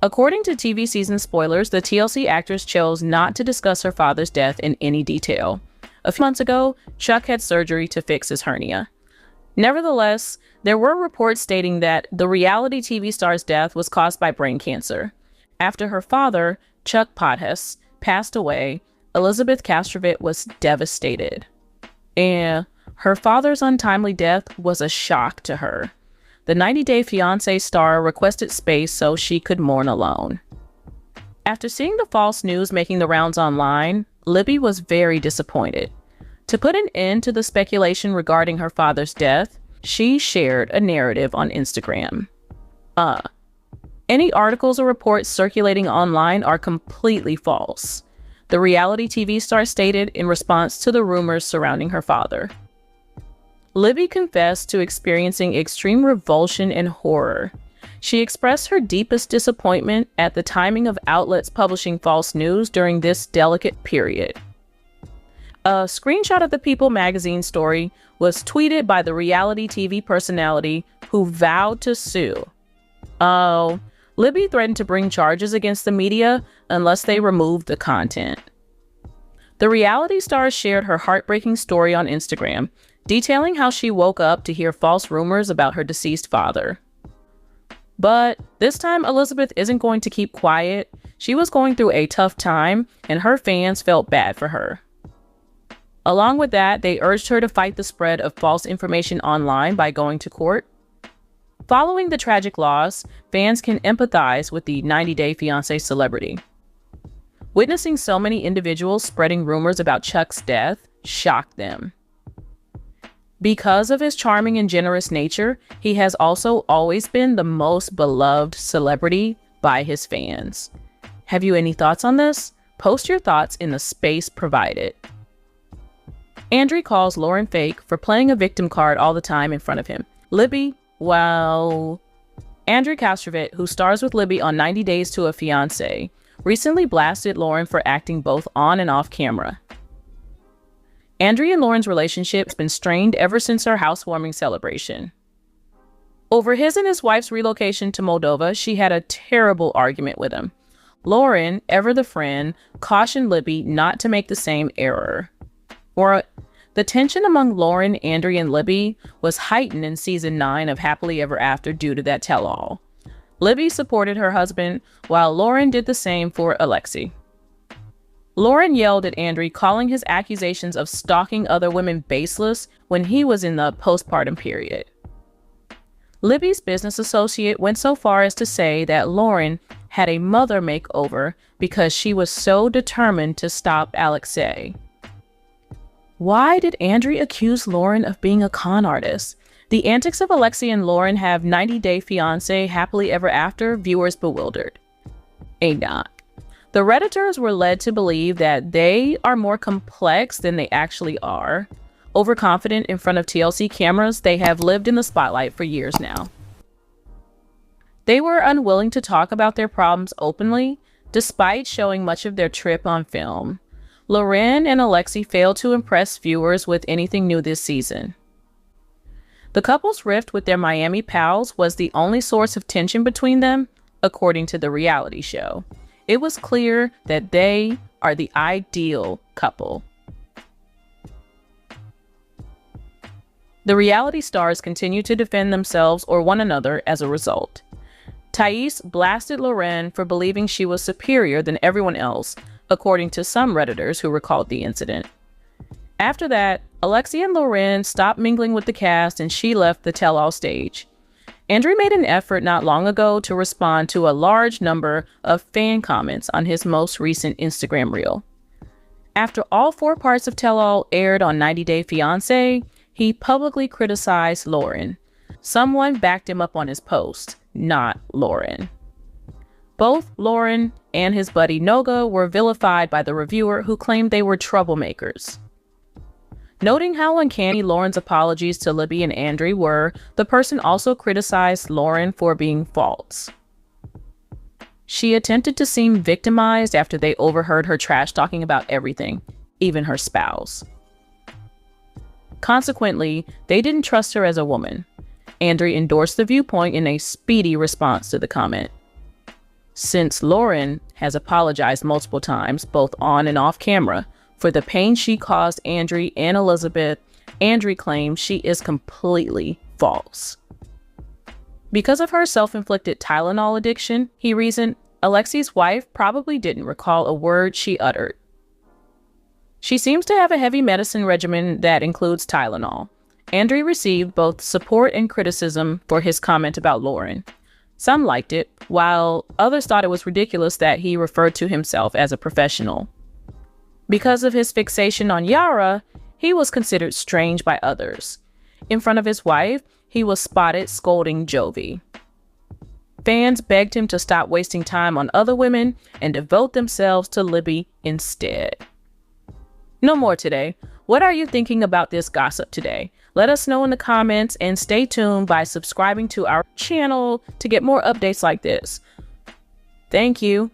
According to TV season spoilers, the TLC actress chose not to discuss her father's death in any detail. A few months ago, Chuck had surgery to fix his hernia. Nevertheless, there were reports stating that the reality TV star's death was caused by brain cancer. After her father, Chuck Pothes, passed away, Elizabeth Castrovet was devastated. And her father's untimely death was a shock to her. The 90 Day Fiance star requested space so she could mourn alone. After seeing the false news making the rounds online, Libby was very disappointed. To put an end to the speculation regarding her father's death, she shared a narrative on Instagram. Any articles or reports circulating online are completely false, the reality TV star stated in response to the rumors surrounding her father. Libby confessed to experiencing extreme revulsion and horror. She expressed her deepest disappointment at the timing of outlets publishing false news during this delicate period. A screenshot of the People magazine story was tweeted by the reality TV personality who vowed to sue. Libby threatened to bring charges against the media unless they removed the content. The reality star shared her heartbreaking story on Instagram, detailing how she woke up to hear false rumors about her deceased father. But this time, Elizabeth isn't going to keep quiet. She was going through a tough time, and her fans felt bad for her. Along with that, they urged her to fight the spread of false information online by going to court. Following the tragic loss, fans can empathize with the 90 Day Fiance celebrity. Witnessing so many individuals spreading rumors about Chuck's death shocked them. Because of his charming and generous nature, he has also always been the most beloved celebrity by his fans. Have you any thoughts on this? Post your thoughts in the space provided. Andrei calls Lauren fake for playing a victim card all the time in front of him. Libby, well, Andrei, who stars with Libby on 90 Days to a Fiance, recently blasted Lauren for acting both on and off camera. Andrei and Lauren's relationship has been strained ever since her housewarming celebration. Over his and his wife's relocation to Moldova, she had a terrible argument with him. Lauren, ever the friend, cautioned Libby not to make the same error. The tension among Lauren, Andrei, and Libby was heightened in season 9 of Happily Ever After due to that tell-all. Libby supported her husband, while Lauren did the same for Alexei. Lauren yelled at Andrei, calling his accusations of stalking other women baseless when he was in the postpartum period. Libby's business associate went so far as to say that Lauren had a mother makeover because she was so determined to stop Alexei. Why did Andrei accuse Lauren of being a con artist? The antics of Alexei and Lauren have 90 Day Fiance Happily Ever After viewers bewildered. Not. The Redditors were led to believe that they are more complex than they actually are. Overconfident in front of TLC cameras, they have lived in the spotlight for years now. They were unwilling to talk about their problems openly, despite showing much of their trip on film. Lauren and Alexei failed to impress viewers with anything new this season. The couple's rift with their Miami pals was the only source of tension between them, according to the reality show. It was clear that they are the ideal couple. The reality stars continue to defend themselves or one another as a result. Thais blasted Lauren for believing she was superior than everyone else, according to some Redditors who recalled the incident. After that, Alexei and Lauren stopped mingling with the cast and she left the tell-all stage. Andrei made an effort not long ago to respond to a large number of fan comments on his most recent Instagram reel. After all 4 parts of Tell-All aired on 90 Day Fiancé, he publicly criticized Lauren. Someone backed him up on his post, not Lauren. Both Lauren and his buddy Noga were vilified by the reviewer who claimed they were troublemakers. Noting how uncanny Lauren's apologies to Libby and Andrei were, the person also criticized Lauren for being false. She attempted to seem victimized after they overheard her trash talking about everything, even her spouse. Consequently, they didn't trust her as a woman. Andrei endorsed the viewpoint in a speedy response to the comment. Since Lauren has apologized multiple times, both on and off camera, for the pain she caused Andrei and Elizabeth, Andrei claims she is completely false. Because of her self-inflicted Tylenol addiction, he reasoned, Alexei's wife probably didn't recall a word she uttered. She seems to have a heavy medicine regimen that includes Tylenol. Andrei received both support and criticism for his comment about Lauren. Some liked it, while others thought it was ridiculous that he referred to himself as a professional. Because of his fixation on Yara, he was considered strange by others. In front of his wife, he was spotted scolding Jovi. Fans begged him to stop wasting time on other women and devote themselves to Libby instead. No more today. What are you thinking about this gossip today? Let us know in the comments and stay tuned by subscribing to our channel to get more updates like this. Thank you.